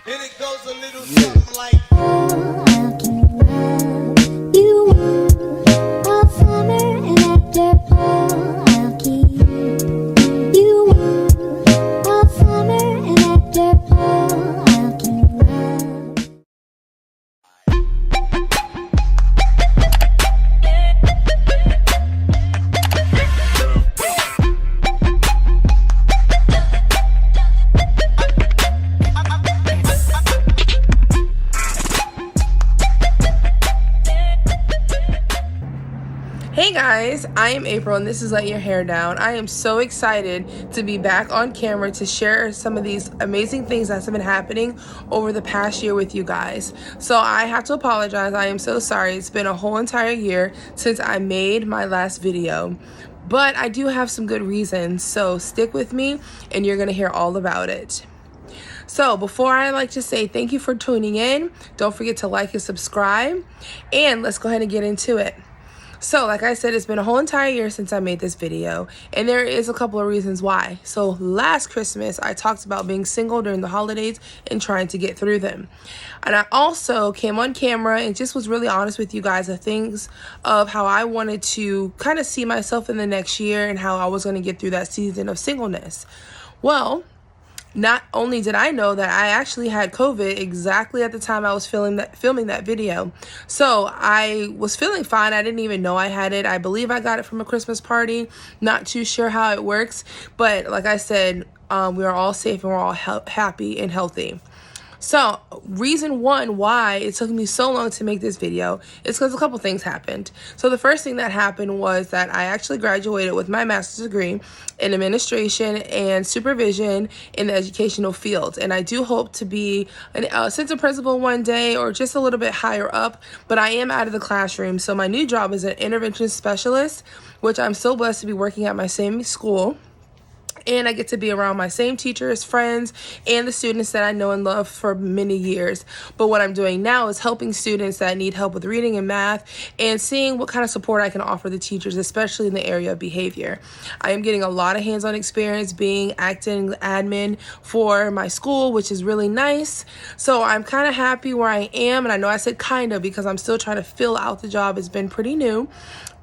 And it goes a little something like How can love you warm all summer and after fall I'll keep you warm all summer and after fall I'll keep love. Hey guys, I am April and this is Let Your Hair Down. I am so excited to be back on camera to share some of these amazing things that have been happening over the past year with you guys. So I have to apologize. I am so sorry. It's been a whole entire year since I made my last video. But I do have some good reasons, so stick with me and you're going to hear all about it. So before I like to say thank you for tuning in, don't forget to like and subscribe, and let's go ahead and get into it. So like I said, it's been a whole entire year since I made this video, and there is a couple of reasons why. So last Christmas, I talked about being single during the holidays and trying to get through them. And I also came on camera and just was really honest with you guys of things of how I wanted to kind of see myself in the next year and how I was going to get through that season of singleness. Well, not only did I know that I actually had COVID exactly at the time I was filming that video. So I was feeling fine. I didn't even know I had it. I believe I got it from a Christmas party. Not too sure how it works. But like I said, we are all safe and we're all happy and healthy. So reason one why it took me so long to make this video is because a couple things happened. So the first thing that happened was that I actually graduated with my master's degree in administration and supervision in the educational field. And I do hope to be an assistant principal one day or just a little bit higher up, but I am out of the classroom. So my new job is an intervention specialist, which I'm so blessed to be working at my same school. And I get to be around my same teachers, friends, and the students that I know and love for many years. But what I'm doing now is helping students that need help with reading and math and seeing what kind of support I can offer the teachers, especially in the area of behavior. I am getting a lot of hands-on experience being acting admin for my school, which is really nice. So I'm kind of happy where I am. And I know I said kind of because I'm still trying to fill out the job. It's been pretty new.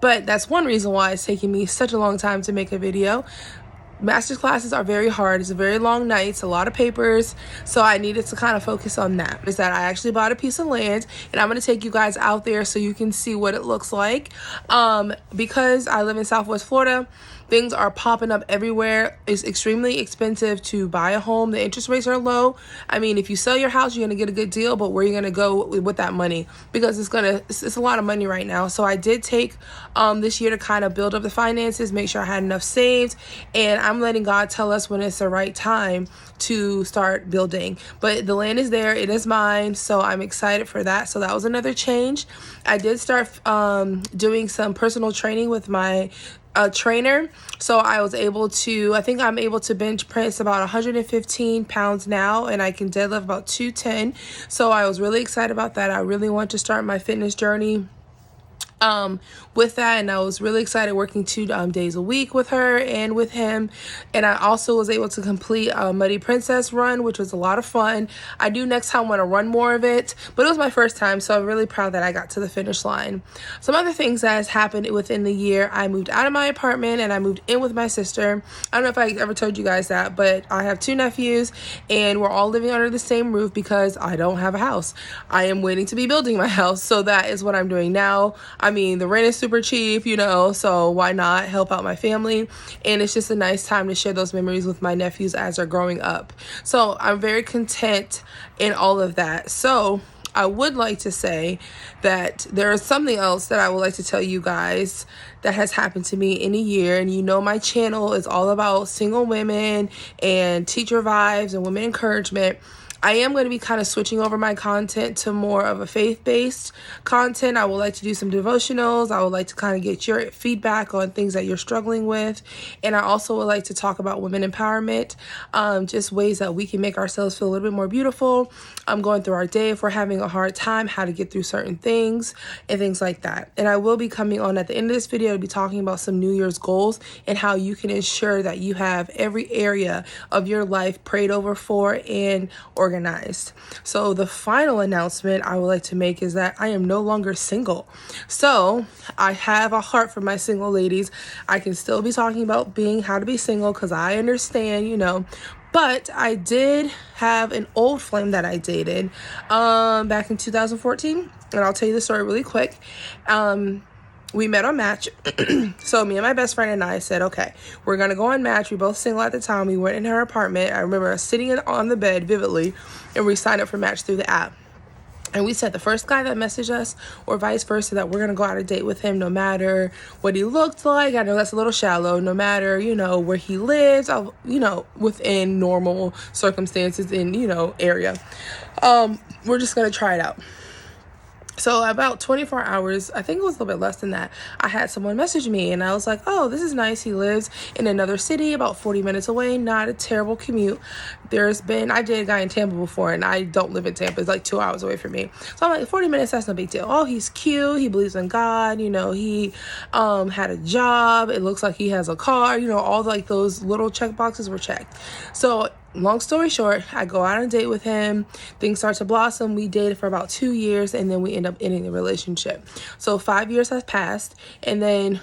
But that's one reason why it's taking me such a long time to make a video. Master's classes are very hard. It's a very long night. It's a lot of papers. So I needed to kind of focus on that. Is that I actually bought a piece of land and I'm going to take you guys out there so you can see what it looks like. Because I live in Southwest Florida, things are popping up everywhere. It's extremely expensive to buy a home. The interest rates are low. I mean, if you sell your house, you're going to get a good deal, but where are you going to go with that money? Because it's a lot of money right now. So I did take this year to kind of build up the finances, make sure I had enough saved, and I'm letting God tell us when it's the right time to start building. But the land is there. It is mine. So I'm excited for that. So that was another change. I did start doing some personal training with my trainer. So I was able to, I think I'm able to bench press about 115 pounds now, and I can deadlift about 210. So I was really excited about that. I really want to start my fitness journey with that, and I was really excited working 2 days a week with her and with him. And I also was able to complete a Muddy Princess run, which was a lot of fun. I do next time want to run more of it, but it was my first time, so I'm really proud that I got to the finish line. Some other things that has happened within the year: I moved out of my apartment and I moved in with my sister. I don't know if I ever told you guys that, but I have 2 nephews and we're all living under the same roof because I don't have a house. I am waiting to be building my house, so that is what I'm doing now. I mean, the rent is super cheap, you know, so why not help out my family? And it's just a nice time to share those memories with my nephews as they're growing up. So I'm very content in all of that. So I would like to say that there is something else that I would like to tell you guys that has happened to me in a year. And you know, my channel is all about single women and teacher vibes and women encouragement. I am going to be kind of switching over my content to more of a faith-based content. I would like to do some devotionals. I would like to kind of get your feedback on things that you're struggling with. And I also would like to talk about women empowerment, just ways that we can make ourselves feel a little bit more beautiful. Going through our day if we're having a hard time, how to get through certain things and things like that. And I will be coming on at the end of this video to be talking about some New Year's goals and how you can ensure that you have every area of your life prayed over for and or organized. So the final announcement I would like to make is that I am no longer single. So I have a heart for my single ladies. I can still be talking about how to be single, because I understand, but I did have an old flame that I dated back in 2014, and I'll tell you the story really quick. We met on Match. So me and my best friend and I said, okay, we're going to go on Match. We both single at the time. We went in her apartment. I remember us sitting on the bed vividly, and we signed up for Match through the app. And we said the first guy that messaged us, or vice versa, that we're going to go out on a date with him no matter what he looked like. I know that's a little shallow. No matter, where he lives, within normal circumstances in, area. We're just going to try it out. So about 24 hours, I think it was a little bit less than that, I had someone message me, and I was like, oh, this is nice. He lives in another city about 40 minutes away. Not a terrible commute. I dated a guy in Tampa before, and I don't live in Tampa. It's like 2 hours away from me. So I'm like, 40 minutes, that's no big deal. Oh, he's cute. He believes in God. He had a job. It looks like he has a car. All like those little check boxes were checked. So long story short, I go out on a date with him. Things start to blossom. We dated for about 2 years, and then we end up ending the relationship. So 5 years has passed, and then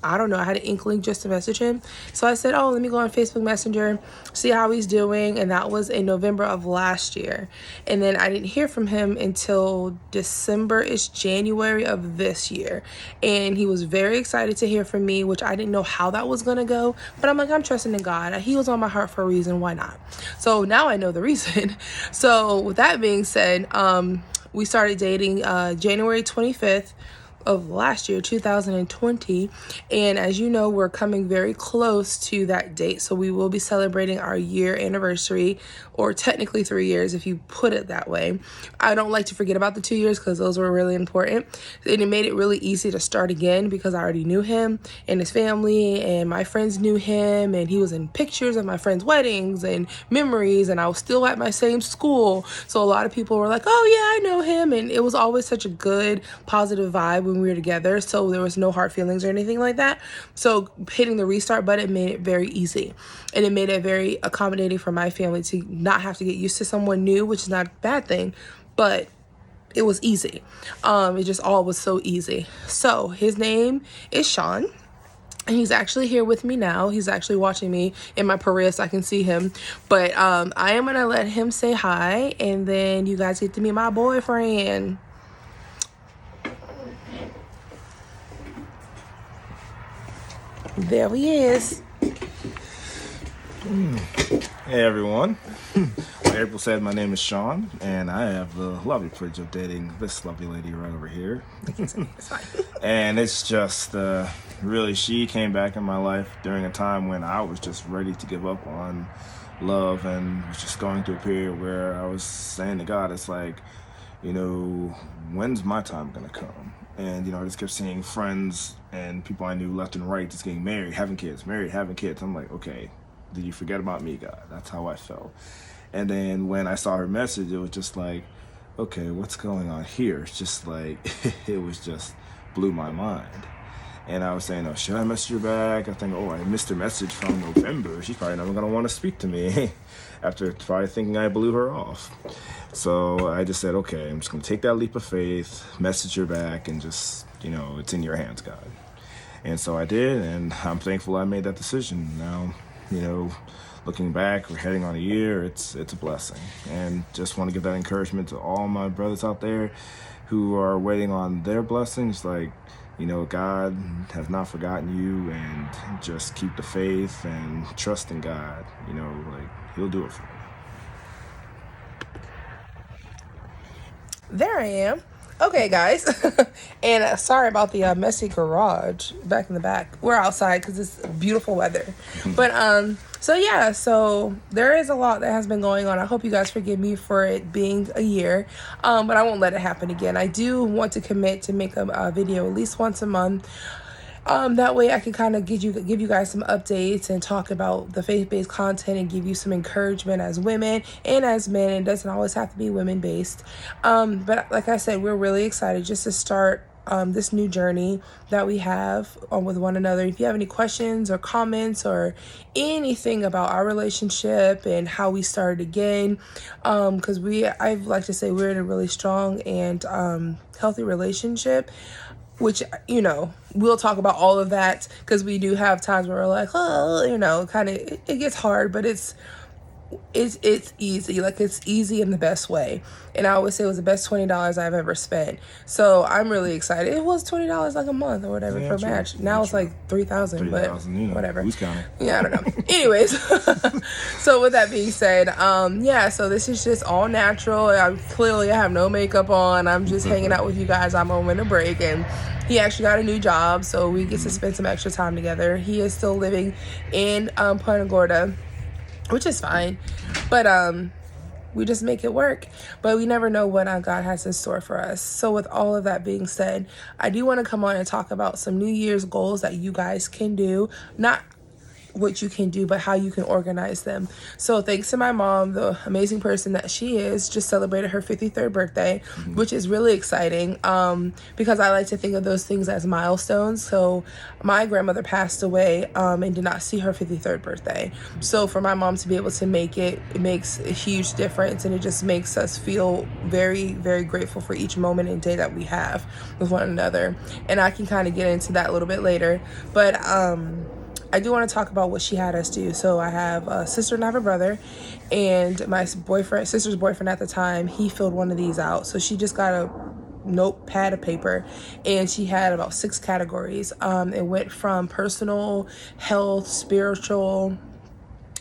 I don't know, I had an inkling just to message him. So I said, oh, let me go on Facebook Messenger, see how he's doing. And that was in November of last year. And then I didn't hear from him until December-ish, January of this year. And he was very excited to hear from me, which I didn't know how that was going to go. But I'm like, I'm trusting in God. He was on my heart for a reason. Why not? So now I know the reason. So with that being said, we started dating January 25th. Of last year, 2020, and as you know, we're coming very close to that date, so we will be celebrating our year anniversary, or technically 3 years if you put it that way. I don't like to forget about the 2 years because those were really important, and it made it really easy to start again because I already knew him and his family, and my friends knew him, and he was in pictures of my friends' weddings and memories, and I was still at my same school, so a lot of people were like, oh yeah, I know him, and it was always such a good positive vibe when we were together, so there was no hard feelings or anything like that. So hitting the restart button made it very easy, and it made it very accommodating for my family to not have to get used to someone new, which is not a bad thing, but it was easy. It just all was so easy. So his name is Sean, and he's actually here with me now. He's actually watching me in my Paris. I can see him. But I am going to let him say hi, and then you guys get to meet my boyfriend. There he is. Hey everyone. Like April said, my name is Sean, and I have the lovely privilege of dating this lovely lady right over here. It's fine. And it's just really, she came back in my life during a time when I was just ready to give up on love, and was just going through a period where I was saying to God, it's like, when's my time gonna come? And I just kept seeing friends and people I knew left and right just getting married, having kids. I'm like, okay, did you forget about me, God? That's how I felt. And then when I saw her message, it was just like, okay, what's going on here? It's just like, it was just blew my mind. And I was saying, oh, should I message her back? I think, oh, I missed her message from November. She's probably never going to want to speak to me after probably thinking I blew her off. So I just said, okay, I'm just going to take that leap of faith, message her back, and just, it's in your hands, God. And so I did, and I'm thankful I made that decision. Now, looking back, we're heading on a year, it's a blessing. And just want to give that encouragement to all my brothers out there who are waiting on their blessings, like, God has not forgotten you, and just keep the faith and trust in God. He'll do it for you. There I am. Okay, guys. And sorry about the messy garage back in the back. We're outside because it's beautiful weather. But so there is a lot that has been going on. I hope you guys forgive me for it being a year, but I won't let it happen again. I do want to commit to make a video at least once a month. That way I can kind of give you guys some updates and talk about the faith-based content and give you some encouragement as women and as men. It doesn't always have to be women-based. But like I said, we're really excited just to start this new journey that we have with one another. If you have any questions or comments or anything about our relationship and how we started again, because I like to say we're in a really strong and healthy relationship, which, you know, we'll talk about all of that, because we do have times where we're like, oh, you know, kind of, it gets hard, but it's easy. Like, it's easy in the best way. And I always say it was the best $20 I've ever spent. So I'm really excited. It was $20 like a month or whatever for a match. Now it's like 3,000, but you know, whatever. Who's counting? Yeah, I don't know. Anyways, so with that being said, yeah, so this is just all natural. I have no makeup on. I'm just hanging out with you guys. I'm on winter break, and he actually got a new job, so we get to spend some extra time together. He is still living in Punta Gorda, which is fine, but we just make it work. But we never know what God has in store for us. So with all of that being said, I do want to come on and talk about some New Year's goals that you guys can do. Not what you can do, but how you can organize them. So thanks to my mom, the amazing person that she is, just celebrated her 53rd birthday, which is really exciting, because I like to think of those things as milestones. So my grandmother passed away and did not see her 53rd birthday. So for my mom to be able to make it, it makes a huge difference, and it just makes us feel very, very grateful for each moment and day that we have with one another. And I can kind of get into that a little bit later, but I do want to talk about what she had us do. So I have a sister and I have a brother, and my sister's boyfriend at the time, he filled one of these out. So she just got a notepad of paper, and she had about 6 categories. It went from personal, health, spiritual.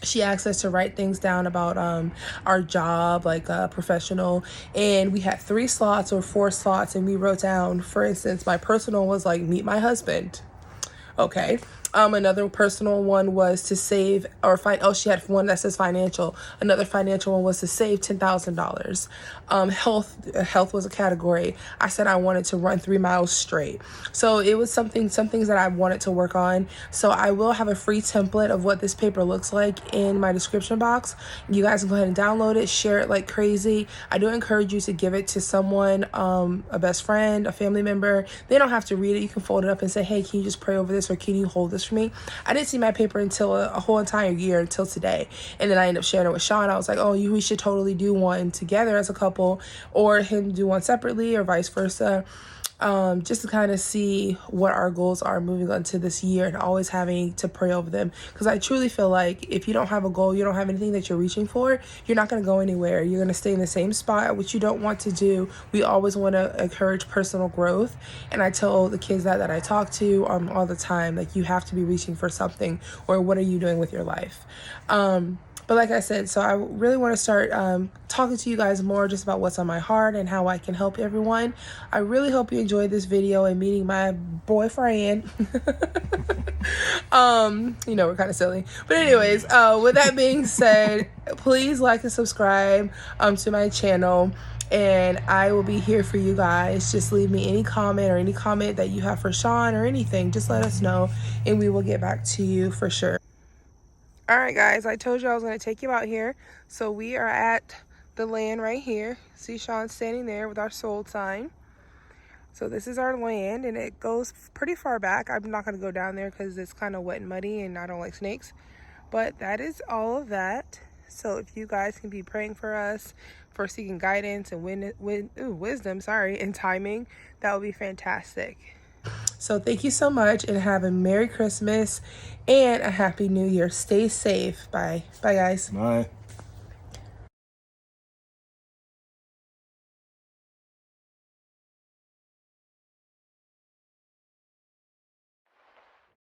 She asked us to write things down about our job, like professional, and we had 3 slots or 4 slots, and we wrote down, for instance, my personal was like meet my husband. Okay. Another personal one was to save or find. Oh, she had one that says financial. Another financial one was to save $10,000. Health was a category. I said I wanted to run 3 miles straight. So it was some things that I wanted to work on. So I will have a free template of what this paper looks like in my description box. You guys can go ahead and download it, share it like crazy. I do encourage you to give it to someone, a best friend, a family member. They don't have to read it. You can fold it up and say, hey, can you just pray over this, or can you hold this for me? I didn't see my paper until a whole entire year, until today. And then I ended up sharing it with Sean. I was like, oh, we should totally do one together as a couple, or him do one separately, or vice versa. Just to kind of see what our goals are moving on to this year, and always having to pray over them. Because I truly feel like if you don't have a goal, you don't have anything that you're reaching for, you're not going to go anywhere. You're going to stay in the same spot, which you don't want to do. We always want to encourage personal growth. And I tell the kids that I talk to all the time, like, you have to be reaching for something, or what are you doing with your life? But like I said, so I really want to start talking to you guys more just about what's on my heart and how I can help everyone. I really hope you enjoyed this video and meeting my boyfriend. You know, we're kind of silly. But anyways, with that being said, please like and subscribe to my channel. And I will be here for you guys. Just leave me any comment that you have for Sean or anything. Just let us know, and we will get back to you for sure. All right, guys, I told you I was going to take you out here. So we are at the land right here. See Sean standing there with our sold sign. So this is our land, and it goes pretty far back. I'm not going to go down there because it's kind of wet and muddy, and I don't like snakes. But that is all of that. So if you guys can be praying for us, for seeking guidance and wisdom, and timing, that would be fantastic. So thank you so much, and have a Merry Christmas and a Happy New Year. Stay safe. Bye. Bye, guys. Bye.